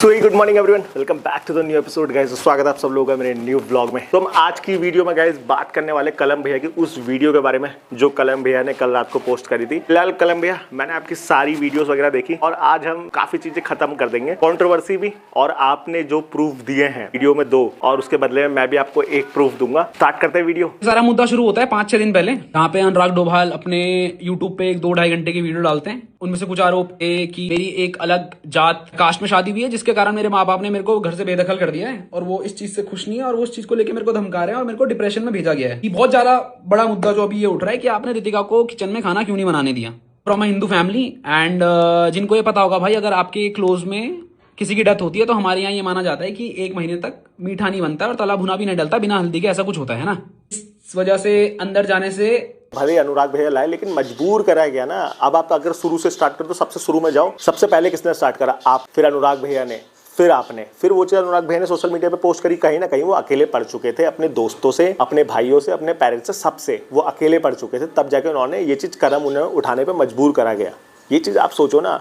Good morning everyone, welcome back to the new episode guys. स्वागत है आप सब लोगों का मेरे न्यू व्लॉग में। तो हम आज की वीडियो में गाइस बात करने वाले कलम भैया की उस वीडियो के बारे में जो कलम भैया ने कल रात को पोस्ट करी थी। फिलहाल कलम भैया, मैंने आपकी सारी वीडियोस वगैरह देखी और आज हम काफी चीजें खत्म कर देंगे, कंट्रोवर्सी भी, और आपने जो प्रूफ दिए हैं वीडियो में 2 और उसके बदले में मैं भी आपको एक प्रूफ दूंगा। स्टार्ट करते हैं वीडियो। सारा मुद्दा शुरू होता है 5-6 दिन पहले, जहाँ पे अनुराग डोभाल अपने यूट्यूब पे 1-2-2.5 घंटे की वीडियो डालते हैं। उनमें से कुछ आरोप है कि मेरी एक अलग जात कास्ट में शादी हुई है, जिसके कारण मेरे माँ बाप ने मेरे को घर से बेदखल कर दिया है और वो इस चीज से खुश नहीं है और वो उस चीज को लेकर मेरे को धमका रहे हैं और मेरे को डिप्रेशन में भेजा गया है। ये बहुत ज्यादा बड़ा मुद्दा जो अभी ये उठ रहा है कि आपने रितिका को किचन में खाना क्यों नहीं बनाने दिया। From a Hindu family and जिनको ये पता होगा भाई, अगर आपके क्लोज में किसी की डेथ होती है तो हमारे यहाँ ये माना जाता है कि 1 महीने तक मीठा नहीं बनता और तला भुना भी नहीं डलता बिना हल्दी के, ऐसा कुछ होता है ना। इस वजह से अंदर जाने से भले अनुराग भैया लाए, लेकिन मजबूर कराया गया ना। अब आप अगर शुरू से स्टार्ट करो तो सबसे शुरू में जाओ। सबसे पहले किसने स्टार्ट करा? आप, फिर अनुराग भैया ने, फिर आपने। फिर वो चीज अनुराग भैया ने सोशल मीडिया पे पोस्ट करी। कहीं ना कहीं वो अकेले पढ़ चुके थे, अपने दोस्तों से, अपने भाइयों से, अपने पेरेंट्स से, सबसे वो अकेले पढ़ चुके थे। तब जाके उन्होंने ये चीज कदम उन्हें उठाने पे मजबूर करा गया। ये चीज आप सोचो ना।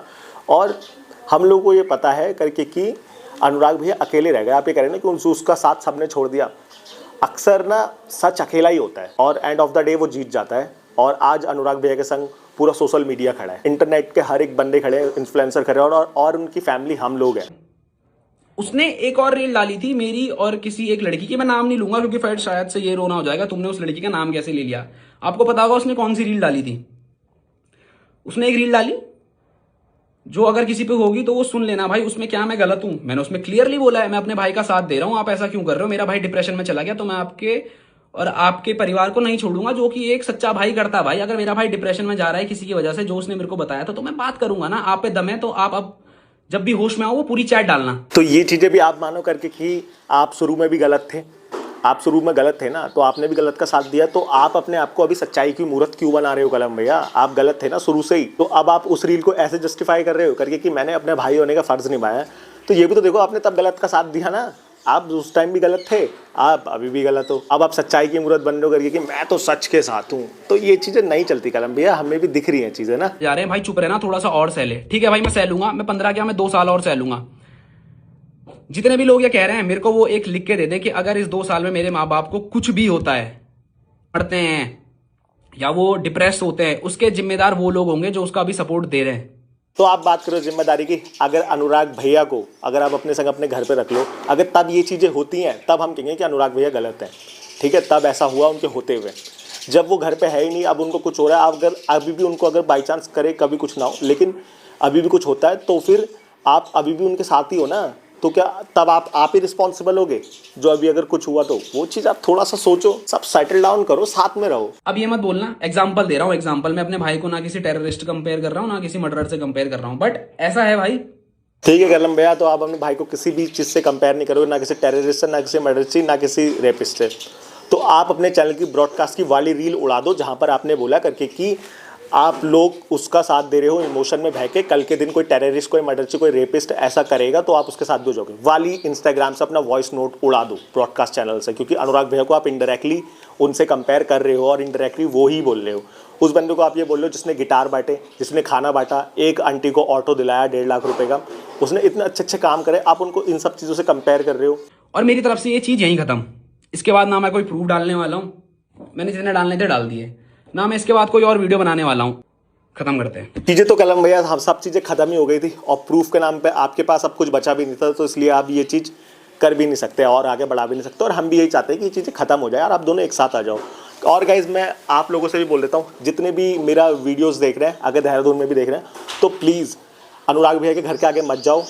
और हम लोग को ये पता है करके कि अनुराग भैया अकेले रह गए। आप ये कह रहे हैं ना कि उसका साथ सबने छोड़ दिया। अक्सर ना सच अकेला ही होता है और एंड ऑफ द डे वो जीत जाता है। और आज अनुराग भैया के संग पूरा सोशल मीडिया खड़ा है, इंटरनेट के हर एक बंदे खड़े हैं, इन्फ्लुएंसर खड़े हैं और उनकी फैमिली हम लोग हैं। उसने एक और रील डाली थी मेरी और किसी एक लड़की की, मैं नाम नहीं लूंगा क्योंकि फिर शायद से ये रोना हो जाएगा, तुमने उस लड़की का नाम कैसे ले लिया। आपको पता होगा उसने कौन सी रील डाली थी। उसने एक रील डाली जो अगर किसी पे होगी तो वो सुन लेना भाई। उसमें क्या मैं गलत हूं? मैंने उसमें क्लियरली बोला है मैं अपने भाई का साथ दे रहा हूं, आप ऐसा क्यों कर रहे हो? मेरा भाई डिप्रेशन में चला गया तो मैं आपके और आपके परिवार को नहीं छोड़ूंगा, जो कि एक सच्चा भाई करता। भाई अगर मेरा भाई डिप्रेशन में जा रहा है किसी की वजह से, जो उसने मेरे को बताया था, तो मैं बात करूंगा ना। आप पे दम है तो आप अब जब भी होश में आओ वो पूरी चैट डालना। तो ये चीजें भी आप मानो करके कि आप शुरू में भी गलत थे। आप शुरू में गलत थे ना, तो आपने भी गलत का साथ दिया। तो आप अपने आप को अभी सच्चाई की मूर्त क्यों बना रहे हो कलम भैया? आप गलत थे ना शुरू से ही। तो अब आप उस रील को ऐसे जस्टिफाई कर रहे हो करके कि मैंने अपने भाई होने का फर्ज निभाया। तो ये भी तो देखो, आपने तब गलत का साथ दिया ना। आप उस टाइम भी गलत थे, आप अभी भी गलत हो। अब आप सच्चाई की मूर्त बन रहे हो करके कि मैं तो सच के साथ हूँ। तो ये चीजें नहीं चलती कलम भैया, हमें भी दिख रही हैं चीजें ना। जा रहे हैं भाई, चुप रहना, थोड़ा सा और सह ले। ठीक है भाई, मैं सह लूंगा। मैं 15 क्या, मैं 2 साल और सह लूंगा। जितने भी लोग ये कह रहे हैं, मेरे को वो एक लिख के दे दे कि अगर इस 2 साल में मेरे माँ बाप को कुछ भी होता है, पढ़ते हैं या वो डिप्रेस होते हैं, उसके जिम्मेदार वो लोग होंगे जो उसका अभी सपोर्ट दे रहे हैं। तो आप बात करो जिम्मेदारी की। अगर अनुराग भैया को अगर आप अपने संग अपने घर पे रख लो, अगर तब ये चीज़ें होती हैं, तब हम कहेंगे कि अनुराग भैया गलत है। ठीक है, तब ऐसा हुआ उनके होते हुए। जब वो घर पे है ही नहीं, अब उनको कुछ हो रहा है, अगर अभी भी उनको अगर बाई चांस करे कभी कुछ ना हो, लेकिन अभी भी कुछ होता है, तो फिर आप अभी भी उनके साथ ही हो ना। तो क्या तब आप ही रिस्पॉन्सिबल होगे जो अभी अगर कुछ हुआ? तो वो चीज़ आप थोड़ा सा सोचो, सब सेटल डाउन करो, साथ में रहो। अब ये मत बोलना, एग्जाम्पल दे रहा हूँ। एग्जाम्पल मैं अपने भाई को ना किसी टेररिस्ट कंपेयर कर रहा हूँ, ना किसी मर्डरर से कंपेयर कर रहा हूँ, बट ऐसा है भाई। ठीक है कलम भैया, तो आप अपने भाई को किसी भी चीज़ से कंपेयर नहीं करोगे, ना किसी टेररिस्ट से, ना किसी मर्डर से, ना किसी रेपिस्ट से। तो आप अपने चैनल की ब्रॉडकास्ट की वाली रील उड़ा दो जहाँ पर आपने बोला करके कि आप लोग उसका साथ दे रहे हो इमोशन में बह के। कल के दिन कोई टेररिस्ट, कोई मर्डर, कोई रेपिस्ट ऐसा करेगा तो आप उसके साथ भी हो जाओगे। वाली इंस्टाग्राम से अपना वॉइस नोट उड़ा दो ब्रॉडकास्ट चैनल से, क्योंकि अनुराग भैया को आप इनडायरेक्टली उनसे कंपेयर कर रहे हो और इनडायरेक्टली वो ही बोल रहे हो। उस बंदे को आप ये बोल रहे हो जिसने गिटार बांटे, जिसने खाना बांटा, एक आंटी को ऑटो दिलाया 1.5 लाख रुपए का, उसने इतने अच्छे अच्छे काम करे, आप उनको इन सब चीज़ों से कंपेयर कर रहे हो। और मेरी तरफ से ये चीज़ यहीं खत्म। इसके बाद ना मैं कोई प्रूफ डालने वाला हूँ, मैंने जितने डालने थे डाल दिए, ना मैं इसके बाद कोई और वीडियो बनाने वाला हूँ। खत्म करते हैं चीज़ें। तो कलम भैया हम सब चीज़ें खत्म ही हो गई थी और प्रूफ के नाम पे आपके पास अब कुछ बचा भी नहीं था, तो इसलिए आप ये चीज़ कर भी नहीं सकते और आगे बढ़ा भी नहीं सकते। और हम भी यही चाहते हैं कि ये चीज़ें खत्म हो जाए और आप दोनों एक साथ आ जाओ। और गाइज मैं आप लोगों से भी बोल देता हूँ, जितने भी मेरा वीडियोस देख रहे हैं, अगर देहरादून में भी देख रहे हैं, तो प्लीज़ अनुराग भैया के घर के आगे मत जाओ।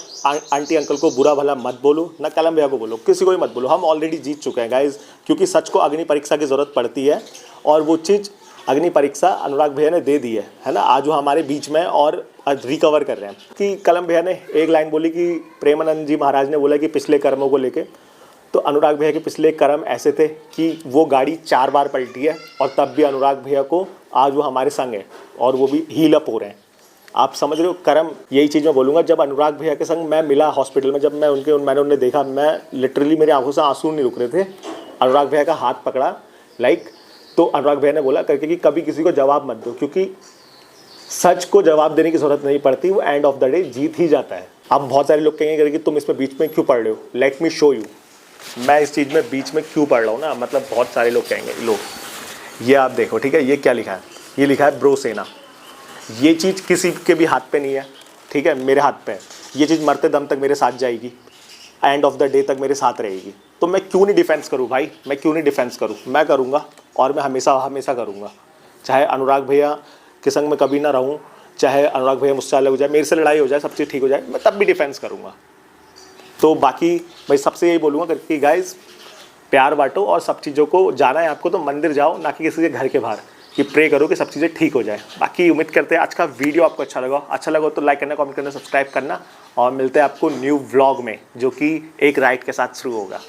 आंटी अंकल को बुरा भला मत बोलो, ना कलम भैया को बोलो, किसी को भी मत बोलो। हम ऑलरेडी जीत चुके हैं गाइज, क्योंकि सच को अग्नि परीक्षा की ज़रूरत पड़ती है और वो चीज़ अग्नि परीक्षा अनुराग भैया ने दे दी है ना। आज वो हमारे बीच में और रिकवर कर रहे हैं। कि कलम भैया ने एक लाइन बोली कि प्रेमानंद जी महाराज ने बोला कि पिछले कर्मों को लेके, तो अनुराग भैया के पिछले कर्म ऐसे थे कि वो गाड़ी 4 बार पलटी है और तब भी अनुराग भैया को आज वो हमारे संग है और वो भी हील अप हो रहे हैं। आप समझ रहे हो कर्म? यही चीज़ मैं बोलूँगा। जब अनुराग भैया के संग मैं मिला हॉस्पिटल में, जब मैंने उन्हें देखा, मैं लिटरली मेरी आंखों से आंसू नहीं रुक रहे थे। अनुराग भैया का हाथ पकड़ा तो अनुराग भैया ने बोला करके कि कभी किसी को जवाब मत दो, क्योंकि सच को जवाब देने की जरूरत नहीं पड़ती, वो एंड ऑफ द डे जीत ही जाता है। अब बहुत सारे लोग कहेंगे कि तुम इसमें बीच में क्यों पढ़ रहे हो, लेट मी शो यू मैं इस चीज़ में बीच में क्यों पढ़ रहा हूँ ना। मतलब बहुत सारे लोग कहेंगे, लो ये आप देखो, ठीक है, ये क्या लिखा है, ये लिखा है ब्रो सेना। ये चीज़ किसी के भी हाथ पे नहीं है, ठीक है, मेरे हाथ पे है। ये चीज़ मरते दम तक मेरे साथ जाएगी, एंड ऑफ द डे तक मेरे साथ रहेगी। तो मैं क्यों नहीं डिफेंस करूँ भाई, मैं क्यों नहीं डिफेंस करूँ, मैं करूँगा और मैं हमेशा हमेशा करूँगा। चाहे अनुराग भैया के संग में कभी ना रहूँ, चाहे अनुराग भैया मुझसे अलग हो जाए, मेरे से लड़ाई हो जाए, सब चीज़ ठीक हो जाए, मैं तब भी डिफेंस करूँगा। तो बाकी मैं सबसे यही बोलूँगा कि गाइस प्यार बांटो और सब चीज़ों को जाना है आपको तो मंदिर जाओ, ना कि किसी के घर के बाहर, कि प्रे करो कि सब चीज़ें ठीक हो जाए। बाकी उम्मीद करते हैं आज का वीडियो आपको अच्छा लगा तो लाइक करना, कमेंट करना, सब्सक्राइब करना और मिलते हैं आपको न्यू व्लॉग में जो कि एक राइड के साथ शुरू होगा।